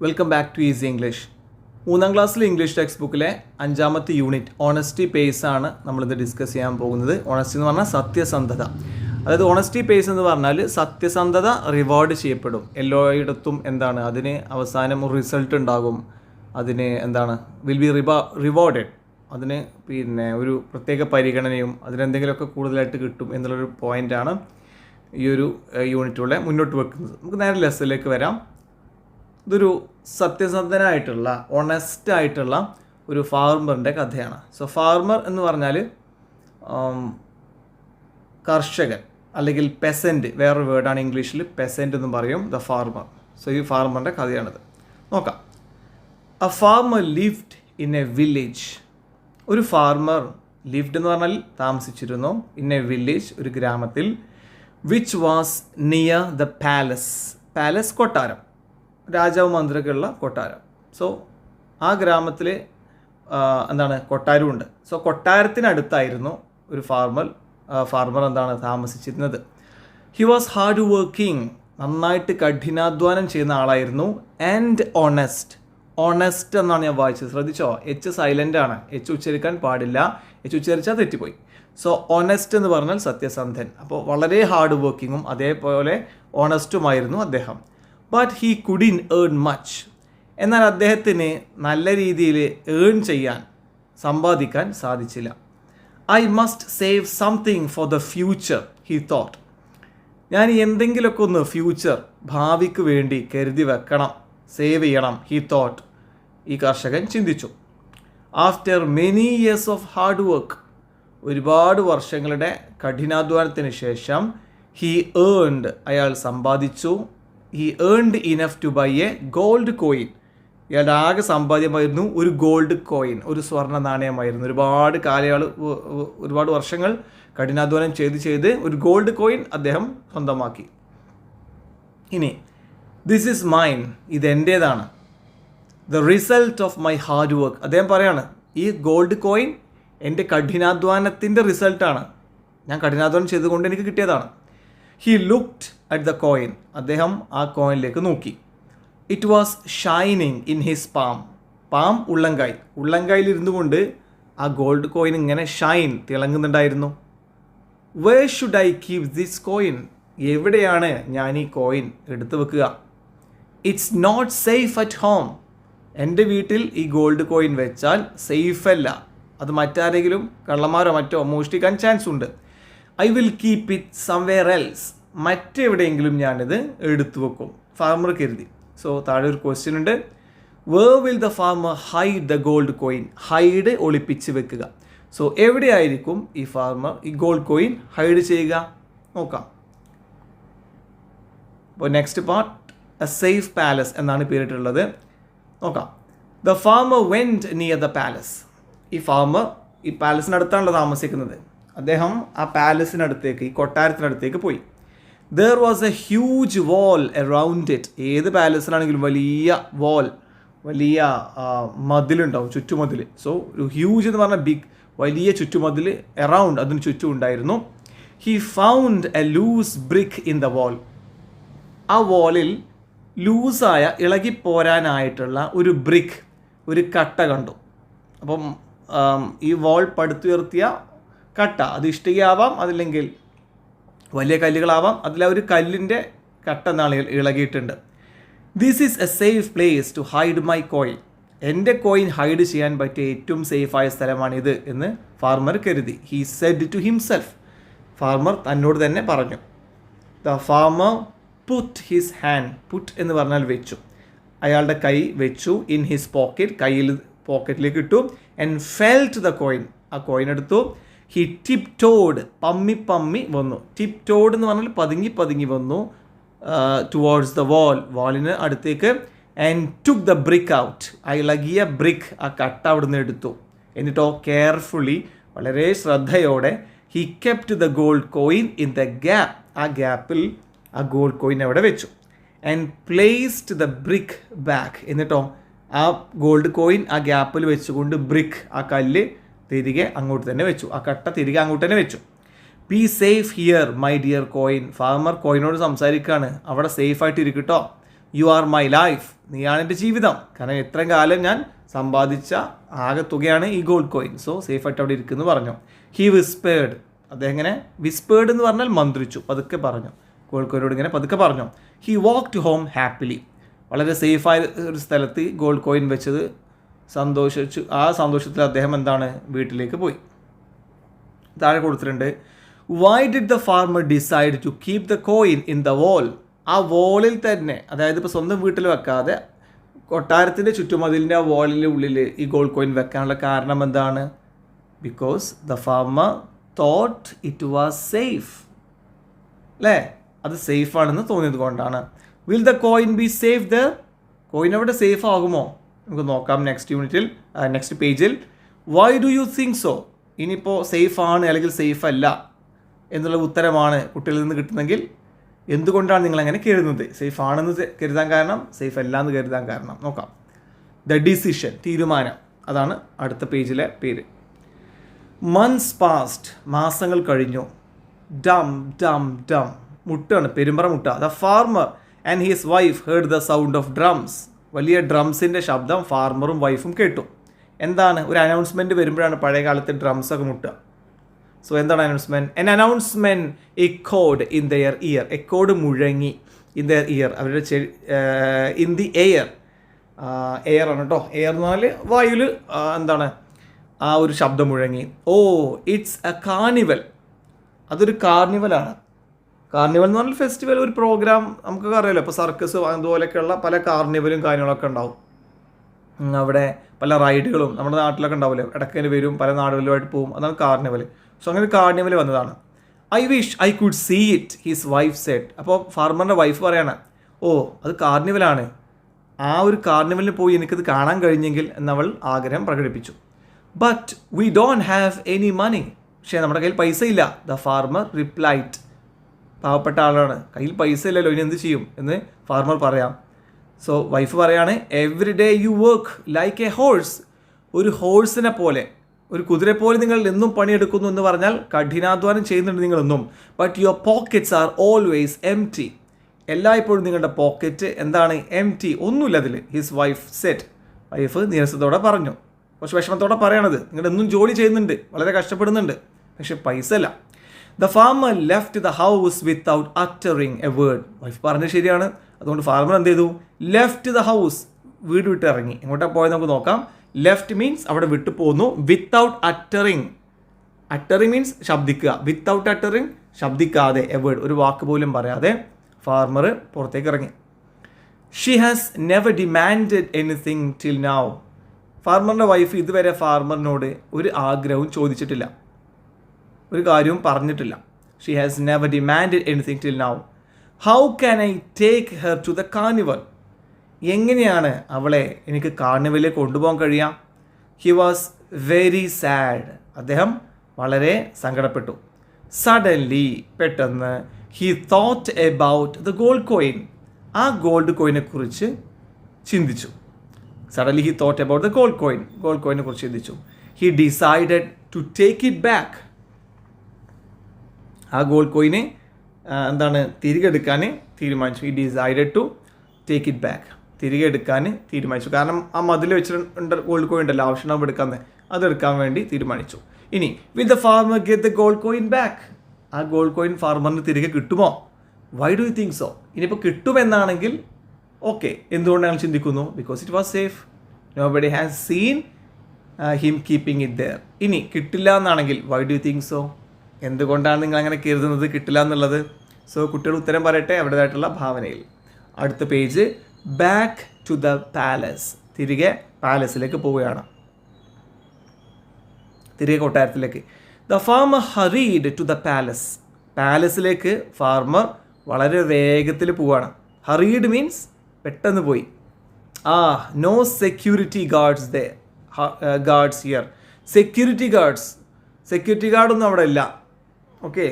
Welcome back to easy English. 3ാം ക്ലാസ്സിലെ English text ബുക്കിലെ 5ാമത്തെ യൂണിറ്റ് ഓണസ്റ്റി പേസ് ആണ് നമ്മളിത് ഡിസ്കസ് ചെയ്യാൻ പോകുന്നത്. ഓണസ്റ്റി എന്ന് പറഞ്ഞാൽ സത്യസന്ധത. അതായത് ഓണസ്റ്റി പേസ് എന്ന് പറഞ്ഞാൽ സത്യസന്ധത റിവാർഡ് ചെയ്യപ്പെടും. എല്ലായിടത്തും എന്താണ് അതിന് അവസാനം ഒരു റിസൾട്ട് ഉണ്ടാകും. അതിന് എന്താണ് വിൽ ബി റിവാർഡഡ്. അതിന് ഒരു പ്രത്യേക പരിഗണനയും അതിനെന്തെങ്കിലുമൊക്കെ കൂടുതലായിട്ട് കിട്ടും എന്നുള്ളൊരു പോയിൻ്റാണ് ഈ ഒരു യൂണിറ്റിലൂടെ മുന്നോട്ട് വെക്കുന്നത്. നമുക്ക് നേരെ ലെസണിലേക്ക് വരാം. ഇതൊരു സത്യസന്ധനായിട്ടുള്ള ഓണസ്റ്റ് ആയിട്ടുള്ള ഒരു ഫാർമറിൻ്റെ കഥയാണ്. സോ ഫാർമർ എന്ന് പറഞ്ഞാൽ കർഷകൻ അല്ലെങ്കിൽ പെസൻറ്റ്, വേറൊരു വേർഡാണ് ഇംഗ്ലീഷിൽ പെസൻറ്റ് എന്നും പറയും, ദ ഫാർമർ. സോ ഈ ഫാർമറിൻ്റെ കഥയാണിത്. നോക്കാം. A farmer lived in A village. ഒരു ഫാർമർ ലിവ്ഡ് എന്ന് പറഞ്ഞാൽ താമസിച്ചിരുന്നു. ഇൻ എ വില്ലേജ്, ഒരു ഗ്രാമത്തിൽ. Which was near the palace. Palace കൊട്ടാരം, രാജാവ് മന്ത്രിക്കുള്ള കൊട്ടാരം. സോ ആ ഗ്രാമത്തിൽ കൊട്ടാരമുണ്ട്. സോ കൊട്ടാരത്തിനടുത്തായിരുന്നു ഒരു ഫാർമർ താമസിച്ചിരുന്നത്. He was hard working. നന്നായിട്ട് കഠിനാധ്വാനം ചെയ്യുന്ന ആളായിരുന്നു. ആൻഡ് ഓണസ്റ്റ് എന്നാണ് ഞാൻ വായിച്ചത്. ശ്രദ്ധിച്ചോ, എച്ച് സൈലൻ്റ് ആണ്. എച്ച് ഉച്ചരിക്കാൻ പാടില്ല. എച്ച് ഉച്ചരിച്ചാൽ തെറ്റിപ്പോയി. സോ ഓണസ്റ്റ് എന്ന് പറഞ്ഞാൽ സത്യസന്ധൻ. അപ്പോൾ വളരെ ഹാർഡ് വർക്കിങ്ങും അതേപോലെ ഓണസ്റ്റുമായിരുന്നു അദ്ദേഹം. But he കുഡിൻ earn much. എന്നാൽ അദ്ദേഹത്തിന് നല്ല രീതിയിൽ സമ്പാദിക്കാൻ സാധിച്ചില്ല. I must save something for the future he thought. ഞാൻ എന്തെങ്കിലുമൊക്കെ ഒന്ന് ഭാവിക്ക് വേണ്ടി കരുതി വെക്കണം, സേവ് ചെയ്യണം. ഹി തോട്ട്, ഈ കർഷകൻ ചിന്തിച്ചു. After many years of hard work, ഒരുപാട് വർഷങ്ങളുടെ കഠിനാധ്വാനത്തിന് ശേഷം, അയാൾ സമ്പാദിച്ചു. He earned enough to buy a gold coin. ഇയാളുടെ ആകെ സമ്പാദ്യമായിരുന്നു ഒരു ഗോൾഡ് കോയിൻ, ഒരു സ്വർണ്ണ നാണയമായിരുന്നു. ഒരുപാട് വർഷങ്ങൾ കഠിനാധ്വാനം ചെയ്ത് ഒരു ഗോൾഡ് കോയിൻ അദ്ദേഹം സ്വന്തമാക്കി. ഇനി ദിസ് ഈസ് മൈൻ, ഇതെൻ്റേതാണ്. The result of my hard work. അദ്ദേഹം പറയാണ്, ഈ ഗോൾഡ് കോയിൻ എൻ്റെ കഠിനാധ്വാനത്തിൻ്റെ റിസൾട്ടാണ്. ഞാൻ കഠിനാധ്വാനം ചെയ്തുകൊണ്ട് എനിക്ക് കിട്ടിയതാണ്. He looked at the coin. അദ്ദേഹം ആ കോയിനിലേക്ക് നോക്കി. It was shining in his palm ഉള്ളംകൈയിൽ ഇരുന്നു കൊണ്ട് ആ ഗോൾഡ് കോയിൻ ഇങ്ങനെ തിളങ്ങുന്നുണ്ടായിരുന്നു. Where should I keep this coin. എവിടെയാണ് ഞാൻ ഈ കോയിൻ എടുത്തു വെക്കുക? It's not safe at home. എൻ്റെ വീട്ടിൽ ഈ ഗോൾഡ് കോയിൻ വെച്ചാൽ സേഫ് അല്ല. അത് മറ്റാരെങ്കിലും കള്ളന്മാരോ മറ്റോ മോഷ്ടിക്കാൻ ചാൻസ് ഉണ്ട്. I will keep it somewhere else. മറ്റെവിടെയെങ്കിലും ഞാനിത് എടുത്തു വെക്കും, ഫാർമർ കരുതി. സോ താഴെ ഒരു ക്വസ്റ്റ്യൻ ഉണ്ട്. Where will the farmer hide the gold coin. Hide, ഒളിപ്പിച്ച് വെക്കുക. സോ എവിടെയായിരിക്കും ഈ ഫാർമർ ഈ ഗോൾഡ് കോയിൻ ഹൈഡ് ചെയ്യുക? നോക്കാം. അപ്പോൾ next part, a safe palace എന്നാണ് പേരിട്ടുള്ളത്. നോക്കാം. The farmer went near the palace. ഈ ഫാർമർ ഈ പാലസിനടുത്താണല്ലോ താമസിക്കുന്നത്. അദ്ദേഹം ആ പാലസിനടുത്തേക്ക്, ഈ കൊട്ടാരത്തിനടുത്തേക്ക് പോയി. There was a huge wall around it. ഏത് പാലസിനാണെങ്കിലും വലിയ മതിലുണ്ടാവും, ചുറ്റുമതിൽ. സോ ഒരു ഹ്യൂജ് എന്ന് പറഞ്ഞാൽ ബിഗ്, വലിയ ചുറ്റുമതിൽ അറൗണ്ട്, അതിന് ചുറ്റും ഉണ്ടായിരുന്നു. He found a loose brick in the wall. ആ വാളിൽ ലൂസായ, ഇളകിപ്പോരാനായിട്ടുള്ള ഒരു ബ്രിക്ക്, ഒരു കട്ട കണ്ടു. അപ്പം ഈ വാൾ പടുത്തുയർത്തിയ കട്ട, അത് ഇഷ്ടികയാവാം, അതില്ലെങ്കിൽ വലിയ കല്ലുകളാവാം. അതിൽ ഒരു കല്ലിൻ്റെ കട്ട എന്നാണ് ഇളകിയിട്ടുണ്ട്. This is a safe place to hide my coin. എൻ്റെ കോയിൻ ഹൈഡ് ചെയ്യാൻ പറ്റിയ ഏറ്റവും സേഫായ സ്ഥലമാണിത് എന്ന് ഫാർമർ കരുതി. He said to himself. Farmer തന്നോട് തന്നെ പറഞ്ഞു. The farmer put his hand. Put എന്ന് പറഞ്ഞാൽ വെച്ചു. അയാളുടെ കൈ വെച്ചു. ഇൻ ഹിസ് പോക്കറ്റ്, പോക്കറ്റിലേക്ക് ഇട്ടു. And felt the coin. ആ കോയിൻ എടുത്തു. He tiptoed. പമ്മി വന്നു. ടിപ്പ് ടോഡ് എന്ന് പറഞ്ഞാൽ പതുങ്ങി വന്നു. ടുവേർഡ്സ് ദ വാളിന് അടുത്തേക്ക്. And took the brick out. ആ ഇളകിയ ബ്രിക്ക്, ആ കട്ട അവിടുന്ന് എടുത്തു. എന്നിട്ടോ കെയർഫുള്ളി, വളരെ ശ്രദ്ധയോടെ, he kept the gold coin in the gap. ആ ഗ്യാപ്പിൽ ആ ഗോൾഡ് കോയിൻ അവിടെ വെച്ചു. And placed the brick back. എന്നിട്ടോ ആ ഗോൾഡ് കോയിൻ ആ ഗ്യാപ്പിൽ വെച്ചുകൊണ്ട് ബ്രിക്ക്, ആ കല്ല് തിരികെ അങ്ങോട്ട് തന്നെ വെച്ചു. ആ കട്ട തിരികെ അങ്ങോട്ട് തന്നെ വെച്ചു. Be safe here my dear coin. Farmer കോയിനോട് സംസാരിക്കുകയാണ്, അവിടെ സേഫായിട്ട് ഇരിക്കട്ടോ. യു ആർ മൈ ലൈഫ്, നീയാണ് എൻ്റെ ജീവിതം. കാരണം ഇത്രയും കാലം ഞാൻ സമ്പാദിച്ച ആകെ തുകയാണ് ഈ ഗോൾഡ് കോയിൻ. സോ സേഫായിട്ട് അവിടെ ഇരിക്കുന്നു പറഞ്ഞു. ഹി വിസ്പേർഡ്, അദ്ദേഹം ഇങ്ങനെ വിസ്പേർഡ് എന്ന് പറഞ്ഞാൽ മന്ത്രിച്ചു, പതുക്കെ പറഞ്ഞു. ഗോൾഡ് കോയിനോട് ഇങ്ങനെ പതുക്കെ പറഞ്ഞു. ഹി വാക്ക്ഡ് ഹോം ഹാപ്പിലി, വളരെ സേഫായ ഒരു സ്ഥലത്ത് ഗോൾഡ് കോയിൻ വെച്ചത് സന്തോഷിച്ചു. ആ സന്തോഷത്തിൽ അദ്ദേഹം എന്താണ്, വീട്ടിലേക്ക് പോയി. താഴെ കൊടുത്തിട്ടുണ്ട്, why did the farmer decide to keep the coin in the wall. ആ വോളിൽ തന്നെ, അതായത് ഇപ്പോൾ സ്വന്തം വീട്ടിൽ വെക്കാതെ കൊട്ടാരത്തിൻ്റെ ചുറ്റുമതിലിൻ്റെ ആ വോളിൻ്റെ ഉള്ളിൽ ഈ ഗോൾഡ് കോയിൻ വെക്കാനുള്ള കാരണം എന്താണ്? Because the farmer thought it was safe, അല്ലേ? അത് സേഫ് ആണെന്ന് തോന്നിയത് കൊണ്ടാണ്. Will the coin be safe the, coin അവിടെ സേഫ് ആകുമോ? നമുക്ക് നോക്കാം നെക്സ്റ്റ് പേജിൽ. Y do you think so? ഇനിയിപ്പോൾ സേഫ് ആണ് അല്ലെങ്കിൽ സേഫ് അല്ല എന്നുള്ള ഉത്തരമാണ് കുട്ടികളിൽ നിന്ന് കിട്ടുന്നെങ്കിൽ എന്തുകൊണ്ടാണ് നിങ്ങൾ അങ്ങനെ കരുതുന്നത്? സേഫ് ആണെന്ന് കരുതാൻ കാരണം, സേഫ് അല്ല എന്ന് കരുതാൻ കാരണം. നോക്കാം. ദ ഡിസിഷൻ, തീരുമാനം, അതാണ് അടുത്ത പേജിലെ പേര്. മന്ത്സ് പാസ്റ്റ്, മാസങ്ങൾ കഴിഞ്ഞു. ഡം ഡം ഡം, മുട്ടാണ്, പെരുമ്പറ മുട്ട. The farmer and his wife heard the sound of drums. വലിയ ഡ്രംസിൻ്റെ ശബ്ദം ഫാർമറും വൈഫും കേട്ടു. എന്താണ്? ഒരു അനൗൺസ്മെൻറ്റ് വരുമ്പോഴാണ് പഴയ കാലത്ത് ഡ്രംസൊക്കെ മുട്ടുക. സോ എന്താണ് announcement? N announcement echoed in there year. Echoed മുഴങ്ങി, ഇൻ ദെയർ ഇയർ, അവരുടെ ഇൻ ദി എയർ. എയർ ആണ് കേട്ടോ. എയർ എന്ന് പറഞ്ഞാൽ വായുവിൽ എന്താണ് ആ ഒരു ശബ്ദം മുഴങ്ങി. ഓ ഇറ്റ്സ് എ കാർണിവൽ, അതൊരു കാർണിവലാണ്. കാർണിവൽ എന്ന് പറഞ്ഞാൽ ഫെസ്റ്റിവൽ, ഒരു പ്രോഗ്രാം. നമുക്കൊക്കെ അറിയാമല്ലോ, ഇപ്പോൾ സർക്കസ് അതുപോലെയൊക്കെയുള്ള പല കാർണിവലും കാര്യങ്ങളൊക്കെ ഉണ്ടാവും. അവിടെ പല റൈഡുകളും നമ്മുടെ നാട്ടിലൊക്കെ ഉണ്ടാവില്ലേ, ഇടയ്ക്ക് വരും, പല നാടുകളിലുമായിട്ട് പോകും. അതാണ് കാർണിവൽ. സോ അങ്ങനെ കാർണിവൽ വന്നതാണ്. I wish I could see it, his wife said. അപ്പോൾ ഫാർമറിൻ്റെ വൈഫ് പറയാണ്, ഓ അത് കാർണിവലാണ്, ആ ഒരു കാർണിവലിന് പോയി എനിക്കത് കാണാൻ കഴിഞ്ഞെങ്കിൽ എന്നവൾ ആഗ്രഹം പ്രകടിപ്പിച്ചു. But we don't have any money, പക്ഷേ നമ്മുടെ കയ്യിൽ പൈസ ഇല്ല. ദ ഫാർമർ റിപ്ലൈഡ്, പാവപ്പെട്ട ആളാണ്, കയ്യിൽ പൈസ ഇല്ലല്ലോ, ഇനി എന്ത് ചെയ്യും എന്ന് ഫാർമർ പറയാം. സോ വൈഫ് പറയാണ്, every day you work like A horse. ഒരു ഹോഴ്സിനെ പോലെ, ഒരു കുതിരെ പോലെ നിങ്ങൾ എന്നും പണിയെടുക്കുന്നു എന്ന് പറഞ്ഞാൽ കഠിനാധ്വാനം ചെയ്യുന്നുണ്ട് നിങ്ങളെന്നും. But your pockets are always empty. എല്ലായ്പ്പോഴും നിങ്ങളുടെ പോക്കറ്റ് എന്താണ്? എംപ്റ്റി, ഒന്നുമില്ല അതിൽ. ഹിസ് വൈഫ് സെറ്റ്, വൈഫ് നീരസത്തോടെ പറഞ്ഞു, കുറച്ച് വിഷമത്തോടെ പറയണത്. നിങ്ങളെന്നും ജോലി ചെയ്യുന്നുണ്ട്, വളരെ കഷ്ടപ്പെടുന്നുണ്ട്, പക്ഷെ പൈസ അല്ല. The farmer left the house without uttering a word. Wife പറഞ്ഞത് ശരിയാണ്. അതുകൊണ്ട് ഫാർമർ എന്ത് ചെയ്തു? ലെഫ്റ്റ് ദ ഹൗസ്, വീട് വിട്ട് ഇറങ്ങി. എങ്ങോട്ടാണ് പോയത് നമുക്ക് നോക്കാം. ലെഫ്റ്റ് മീൻസ് അവിടെ വിട്ടു പോന്നു. വിത്തൗട്ട് അറ്ററിങ്, അറ്ററിങ് മീൻസ് ശബ്ദിക്കുക. വിത്തൗട്ട് അറ്ററിങ്, ശബ്ദിക്കാതെ, എ വേർഡ്, ഒരു വാക്ക് പോലും പറയാതെ ഫാർമർ പുറത്തേക്ക് ഇറങ്ങി. She has never demanded anything till now. ഫാർമറിൻ്റെ വൈഫ് ഇതുവരെ ഫാർമറിനോട് ഒരു ആഗ്രഹവും ചോദിച്ചിട്ടില്ല, ഒരു കാര്യവും പറഞ്ഞിട്ടില്ല. She has never demanded anything till now. How can I take her to the carnival. എങ്ങനെയാണ് അവളെ എനിക്ക് കാർണിവലിൽ കൊണ്ടുപോകാൻ കഴിയാം? He was very sad. അദ്ദേഹം വളരെ സങ്കടപ്പെട്ടു. സഡൻലി, പെട്ടെന്ന്, he thought about the gold coin. ആ ഗോൾഡ് കോയിനെ കുറിച്ച് ചിന്തിച്ചു. Suddenly he thought about the gold കോയിനെ കുറിച്ച് ചിന്തിച്ചു. He decided to take it back. ആ ഗോൾഡ് കോയിനെ എന്താണ് തിരികെ എടുക്കാൻ തീരുമാനിച്ചു. He decided to take it back, തിരികെ എടുക്കാൻ തീരുമാനിച്ചു. കാരണം ആ മതിൽ വെച്ചിട്ടുണ്ട് ഗോൾഡ് കോയിൻ ഉണ്ടല്ലോ, ആവശ്യമാകുമ്പോൾ എടുക്കാൻ, അതെടുക്കാൻ വേണ്ടി തീരുമാനിച്ചു. ഇനി will the farmer get the gold coin back. ആ ഗോൾഡ് കോയിൻ ഫാർമറിന് തിരികെ കിട്ടുമോ? Why do you think so? ഇനിയിപ്പോൾ കിട്ടുമെന്നാണെങ്കിൽ ഓക്കെ, എന്തുകൊണ്ട് ഞങ്ങൾ ചിന്തിക്കുന്നു? Because it was safe, nobody has seen him keeping it there. ഇനി കിട്ടില്ല എന്നാണെങ്കിൽ why do you think so? എന്തുകൊണ്ടാണ് നിങ്ങൾ അങ്ങനെ കരുതുന്നത് കിട്ടില്ല എന്നുള്ളത്? സോ കുട്ടികൾ ഉത്തരം പറയട്ടെ അവരുടേതായിട്ടുള്ള ഭാവനയിൽ. അടുത്ത page, back to the palace. തിരികെ പാലസിലേക്ക് പോവുകയാണ്, തിരികെ കൊട്ടാരത്തിലേക്ക്. The farmer hurried to the palace. പാലസിലേക്ക് ഫാർമർ വളരെ വേഗത്തിൽ പോവുകയാണ്. ഹറീഡ് മീൻസ് പെട്ടെന്ന് പോയി. No security guards there, guards here. Security ഗാർഡൊന്നും അവിടെ ഇല്ല. Okay,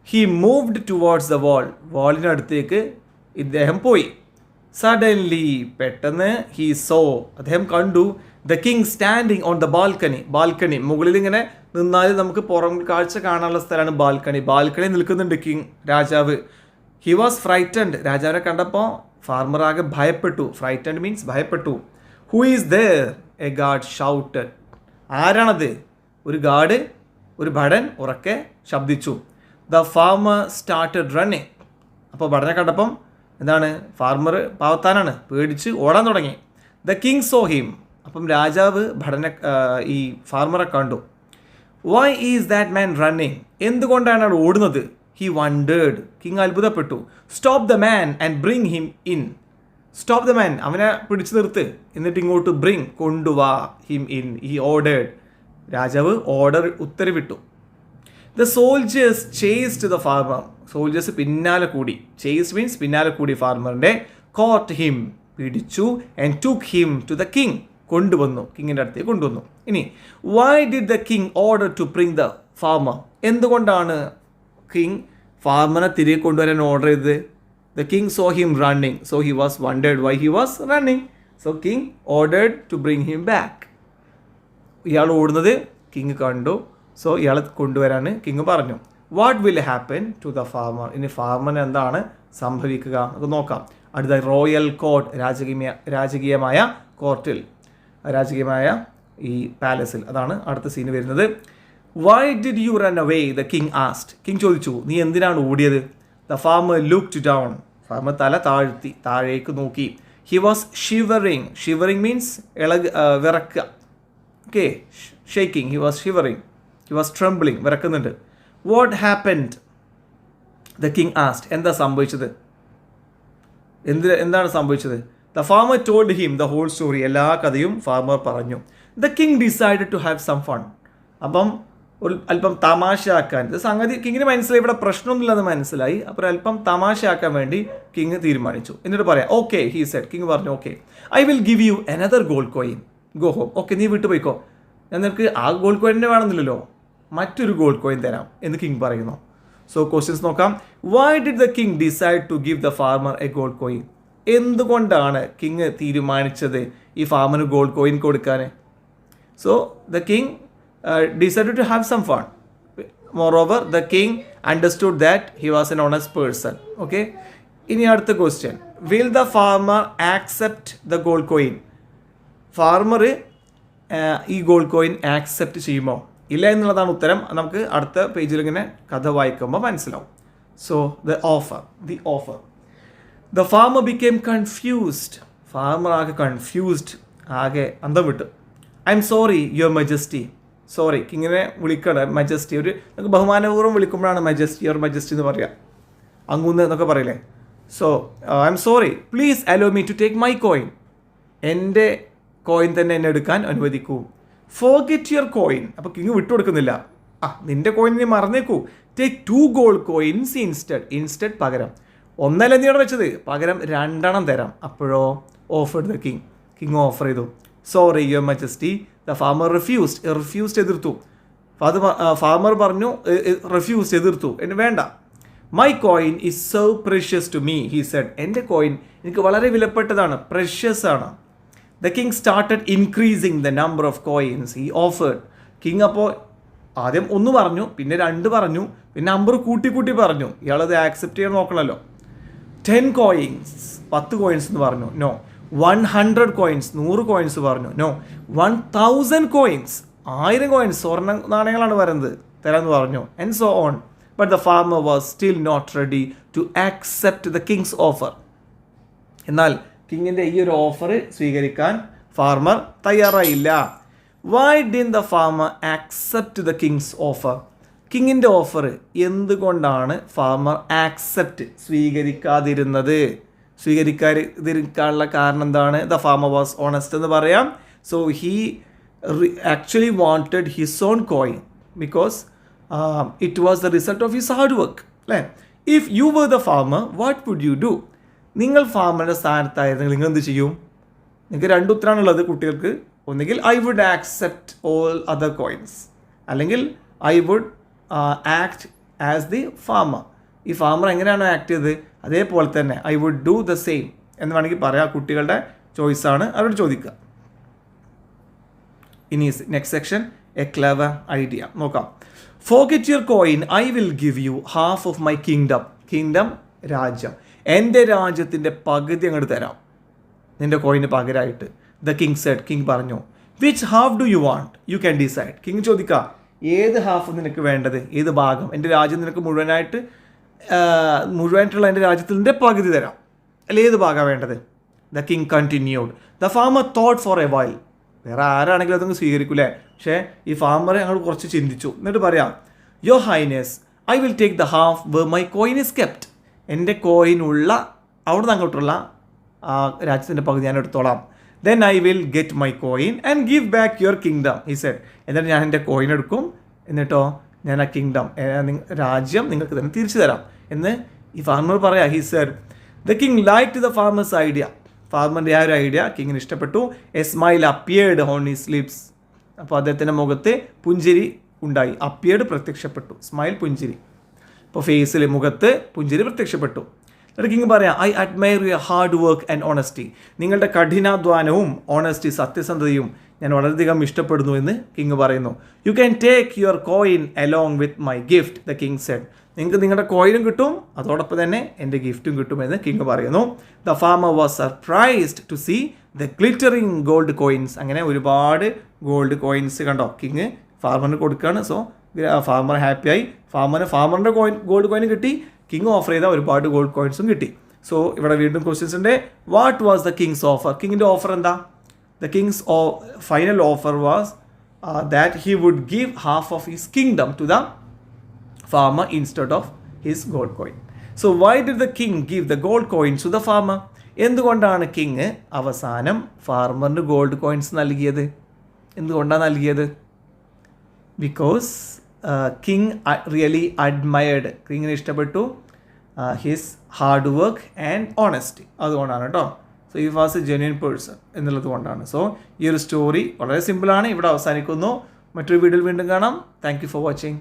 he moved towards the wall. വാളിനടുത്തേക്ക് ഇദ്ദേഹം പോയി. സഡൻലി, പെട്ടെന്ന്, ഹി സോ, അദ്ദേഹം കണ്ടു, the king standing on the balcony. മുകളിൽ ഇങ്ങനെ നിന്നാൽ നമുക്ക് പുറം കാഴ്ച കാണാനുള്ള സ്ഥലമാണ് ബാൽക്കണി. ബാൽക്കണി നിൽക്കുന്നുണ്ട് കിങ്, രാജാവ്. He was frightened. രാജാവിനെ കണ്ടപ്പോൾ ഫാർമർ ആകെ ഭയപ്പെട്ടു. ഫ്രൈറ്റൻഡ് മീൻസ് ഭയപ്പെട്ടു. Who is there? A guard shouted. ആരാണത്? ഒരു ഗാർഡ്, ഒരു ഭടൻ ഉറക്കെ ശബ്ദിച്ചു. The farmer started running. അപ്പോൾ ഭടനെ കണ്ടപ്പം എന്താണ്? ഫാർമർ പാവത്താനാണ്, പേടിച്ച് ഓടാൻ തുടങ്ങി. The king saw him. അപ്പം രാജാവ് ഭടനെ ഈ ഫാർമറെ കണ്ടു. Why is that man running? എന്തുകൊണ്ടാണ് അവിടെ ഓടുന്നത്? He wondered. കിങ് അത്ഭുതപ്പെട്ടു. Stop the man and bring him in. Stop the മാൻ, അവനെ പിടിച്ചു നിർത്ത്, എന്നിട്ട് ഇങ്ങോട്ട് ബ്രിങ്, കൊണ്ടുവാ, ഹിം ഇൻ. He ordered. രാജാവ് ഉത്തരവിട്ടു. The soldiers chased the farmer. Soldiers പിന്നാലെ കൂടി. ചേസ് മീൻസ് പിന്നാലെ കൂടി ഫാർമറിൻ്റെ. കോട്ട് ഹിം, പിടിച്ചു. And took him to the king, കൊണ്ടുവന്നു, കിങ്ങിൻ്റെ അടുത്തേക്ക് കൊണ്ടുവന്നു. ഇനി why did the king order to bring the farmer? എന്തുകൊണ്ടാണ് കിങ് ഫാർമറിനെ തിരികെ കൊണ്ടുവരാൻ ഓർഡർ ചെയ്തത്? The king saw him running, so he was wondered why he was running. So king ordered to bring him back. ഇയാൾ ഓടുന്നത് king കണ്ടു. So ഇയാളെ കൊണ്ടുവരാൻ കിങ് പറഞ്ഞു. What will happen to the farmer? ഇനി ഫാർമറിന് എന്താണ് സംഭവിക്കുക നമുക്ക് നോക്കാം. അടുത്ത റോയൽ കോർട്ട്, രാജകീയമായ കോർട്ടിൽ, രാജകീയമായ ഈ പാലസിൽ. അതാണ് അടുത്ത സീന് വരുന്നത്. Why did you run away? The king asked. King ചോദിച്ചു, നീ എന്തിനാണ് ഓടിയത്? The farmer looked down. Farmer തല താഴ്ത്തി, താഴേക്ക് നോക്കി. He was shivering. Shivering means വിറക്കുക. Okay, shaking. He was shivering. He was trembling, വിറക്കുന്നുണ്ട്. What happened? The king asked. എന്താ സംഭവിച്ചത്? എന്താണ് സംഭവിച്ചത്? The farmer told him the whole story. എല്ലാ കഥയും ഫാർമർ പറഞ്ഞു. The king decided to have some fun. അപ്പം അല്പം തമാശയാക്കാൻ, ഇത് സംഗതി കിങ്ങിന് മനസ്സിലായി, ഇവിടെ പ്രശ്നമൊന്നുമില്ലെന്ന് മനസ്സിലായി. അപ്പോൾ അല്പം തമാശയാക്കാൻ വേണ്ടി കിങ് തീരുമാനിച്ചു. എന്നിട്ട് പറയാം, ഓക്കെ ഹി സെഡ്. കിങ് പറഞ്ഞു, okay I will give U another gold coin, go home. Okay, നീ വിട്ടു പോയിക്കോ, ഞാൻ നിനക്ക് ആ ഗോൾഡ് കോയിനെ വേണമെന്നില്ലല്ലോ, മറ്റൊരു ഗോൾഡ് കോയിൻ തരാം എന്ന് കിങ് പറയുന്നു. സോ ക്വസ്റ്റ്യൻസ് നോക്കാം. Why did the king decide to give the farmer a gold coin? എന്തുകൊണ്ടാണ് കിങ് തീരുമാനിച്ചത് ഈ ഫാർമറിന് ഗോൾഡ് കോയിൻ കൊടുക്കാൻ? So the king decided to have some fun. Moreover, the king understood that he was an honest person. Okay. ഇനി അടുത്ത question. Will the farmer accept the gold coin? Farmer ഈ gold coin accept ചെയ്യുമോ ഇല്ല എന്നുള്ളതാണ് ഉത്തരം. നമുക്ക് അടുത്ത പേജിൽ ഇങ്ങനെ കഥ വായിക്കുമ്പോൾ മനസ്സിലാവും. So the offer. The farmer became confused. Farmer ആകെ കൺഫ്യൂസ്ഡ്, ആകെ അന്തം വിട്ടു. I am sorry your majesty. Sorry, കിങ്ങിനെ വിളിക്കണം മജസ്റ്റി. ഒരു നമുക്ക് ബഹുമാനപൂർവ്വം വിളിക്കുമ്പോഴാണ് മജസ്റ്റി യുവർ മജസ്റ്റി എന്ന് പറയുക, അങ്ങൂന്ന് എന്നൊക്കെ പറയില്ലേ. So I am sorry, please allow me to take my coin. എൻ്റെ കോയിൻ തന്നെ എന്നെ എടുക്കാൻ അനുവദിക്കൂ. Forget your coin. അപ്പോൾ കിങ് വിട്ടുകൊടുക്കുന്നില്ല. നിൻ്റെ കോയിൻ നീ മറന്നേക്കൂ. Take 2 gold coins instead. പകരം ഒന്നല്ല നീടെ വെച്ചത്, പകരം 2 തരാം. അപ്പോഴോ ഓഫർഡ് ദ കിങ് ഓഫർ ചെയ്തു. Sorry your majesty. The farmer refused എതിർത്തു. ഫാർമർ പറഞ്ഞു, റിഫ്യൂസ്ഡ് എതിർത്തു, എന്നെ വേണ്ട. My coin is so precious to me he said. എൻ്റെ കോയിൻ എനിക്ക് വളരെ വിലപ്പെട്ടതാണ്, പ്രഷ്യസ് ആണ്. The king started increasing the number of coins he offered. King അപ്പോൾ ആദ്യം 1 പറഞ്ഞു, പിന്നെ 2 പറഞ്ഞു, പിന്നെ നമ്പർ കൂട്ടി പറഞ്ഞു. ഇയാളത് ആക്സെപ്റ്റ് ചെയ്യാൻ നോക്കണമല്ലോ. 10 കോയിൻസ് 10 കോയിൻസ് എന്ന് പറഞ്ഞു. നോ. 100 കോയിൻസ് 100 കോയിൻസ് പറഞ്ഞു. നോ. 1000 കോയിൻസ് 1000 കോയിൻസ് സ്വർണ്ണ നാണയങ്ങളാണ് വരുന്നത് തരാമെന്ന് പറഞ്ഞു. And so on. But the farmer was still not ready to accept the king's offer. എന്നാൽ കിങ്ങിൻ്റെ ഈ ഒരു ഓഫർ സ്വീകരിക്കാൻ ഫാർമർ തയ്യാറായില്ല. Why did the farmer accept the king's offer? കിങ്ങിൻ്റെ ഓഫർ എന്തുകൊണ്ടാണ് ഫാർമർ സ്വീകരിക്കാതിരിക്കാനുള്ള കാരണം എന്താണ്? ദ ഫാർമർ വാസ് ഓണസ്റ്റ് എന്ന് പറയാം. So he actually wanted his on coin because it was the result of his hard work, അല്ലേ? If you were the farmer what would you do? നിങ്ങൾ ഫാർമറുടെ സ്ഥാനത്തായിരുന്നെങ്കിൽ നിങ്ങൾ എന്ത് ചെയ്യും? നിങ്ങൾക്ക് 2 ഉത്തരമാണുള്ളത് കുട്ടികൾക്ക്. ഒന്നുകിൽ I would accept all other coins, അല്ലെങ്കിൽ I would act as the farmer. ഈ ഫാർമർ എങ്ങനെയാണോ ആക്ട് ചെയ്തത് അതേപോലെ തന്നെ I would do the same എന്ന് വേണമെങ്കിൽ പറയാം. കുട്ടികളുടെ ചോയ്സാണ്, അവരോട് ചോദിക്കുക. ഇനി next section, a clever idea നോക്കാം. Forget your coin, I will give you half of my kingdom. രാജ്യം, എൻ്റെ രാജ്യത്തിൻ്റെ പകുതി അങ്ങോട്ട് തരാം നിൻ്റെ കോയിന് പകരമായിട്ട്. ദ കിങ് സെഡ്, കിങ് പറഞ്ഞു, which half do you want, you can decide. King ചോദിക്കുക, ഏത് ഹാഫ് നിനക്ക് വേണ്ടത്, ഏത് ഭാഗം, എൻ്റെ രാജ്യം നിനക്ക് മുഴുവനായിട്ടുള്ള എൻ്റെ രാജ്യത്തിൻ്റെ പകുതി തരാം, അല്ല ഏത് ഭാഗമാണ് വേണ്ടത്. The king continued. The farmer thought four A while. വേറെ ആരാണെങ്കിലും അതങ്ങ് സ്വീകരിക്കൂലേ, പക്ഷേ ഈ ഫാമർ ഞങ്ങൾ കുറച്ച് ചിന്തിച്ചു. എന്നിട്ട് പറയാം, your highness, I will take the half where my coin is kept. എൻ്റെ കോയിനുള്ള അവിടെ നിന്ന് അങ്ങോട്ടുള്ള രാജ്യത്തിൻ്റെ പകുതി ഞാൻ എടുത്തോളാം. Then I will get my coin and give back your kingdom, he said. എന്നിട്ട് ഞാൻ എൻ്റെ കോയിൻ എടുക്കും, എന്നിട്ടോ ഞാൻ ആ കിങ്ഡം, രാജ്യം നിങ്ങൾക്ക് തന്നെ തിരിച്ചു തരാം എന്ന് ഈ ഫാർമർ പറയാം. He said. The king liked the farmer's idea. ഫാർമറിൻ്റെ ആ ഒരു ഐഡിയ കിങ്ങിന് ഇഷ്ടപ്പെട്ടു. A smile appeared on his lips. അപ്പോൾ അദ്ദേഹത്തിൻ്റെ മുഖത്ത് പുഞ്ചിരി ഉണ്ടായി. അപ്പിയേർഡ് പ്രത്യക്ഷപ്പെട്ടു, സ്മൈൽ പുഞ്ചിരി. ഇപ്പോൾ ഫേസിൽ മുഖത്ത് പുഞ്ചിരി പ്രത്യക്ഷപ്പെട്ടു. എന്നിട്ട് കിങ് പറയാം, I admire your hard work and honesty. നിങ്ങളുടെ കഠിനാധ്വാനവും ഓണസ്റ്റി, സത്യസന്ധതയും ഞാൻ വളരെയധികം ഇഷ്ടപ്പെടുന്നു എന്ന് കിങ് പറയുന്നു. You can take your coin along with my gift, the king said. നിങ്ങൾക്ക് നിങ്ങളുടെ കോയിനും കിട്ടും, അതോടൊപ്പം തന്നെ എൻ്റെ ഗിഫ്റ്റും കിട്ടുമെന്ന് കിങ് പറയുന്നു. The farmer was surprised to see the glittering gold coins. അങ്ങനെ ഒരുപാട് ഗോൾഡ് കോയിൻസ് കണ്ടോ കിങ് ഫാർമറിന് കൊടുക്കുകയാണ്. സോ ഫാർമർ ഹാപ്പിയായി. ഫാമറിൻ്റെ ഗോൾഡ് കോയിൻ കിട്ടി, കിങ് ഓഫർ ചെയ്ത ഒരുപാട് ഗോൾഡ് കോയിൻസും കിട്ടി. സോ ഇവിടെ വീണ്ടും ക്വസ്റ്റ്യൻസ് ഉണ്ട്. What was the king's offer? കിങ്ങിൻ്റെ ഓഫർ എന്താ? The king's final offer was that he would give half of his kingdom to the farmer instead of his gold coin. So why did the king give the gold coins to the farmer? എന്തുകൊണ്ടാണ് king അവസാനം ഫാർമറിന് gold coins നൽകിയത്? എന്തുകൊണ്ടാണ് നൽകിയത്? Because king really admired, കിങ്ങിന് ഇഷ്ടപ്പെട്ടു his hard work and honesty. അതുകൊണ്ടാണ് കേട്ടോ. So ഈ was A genuine person എന്നുള്ളത് കൊണ്ടാണ്. സോ ഈ ഒരു സ്റ്റോറി വളരെ സിമ്പിളാണ്, ഇവിടെ അവസാനിക്കുന്നു. മറ്റൊരു വീഡിയോയിൽ വീണ്ടും കാണാം. Thank you for watching.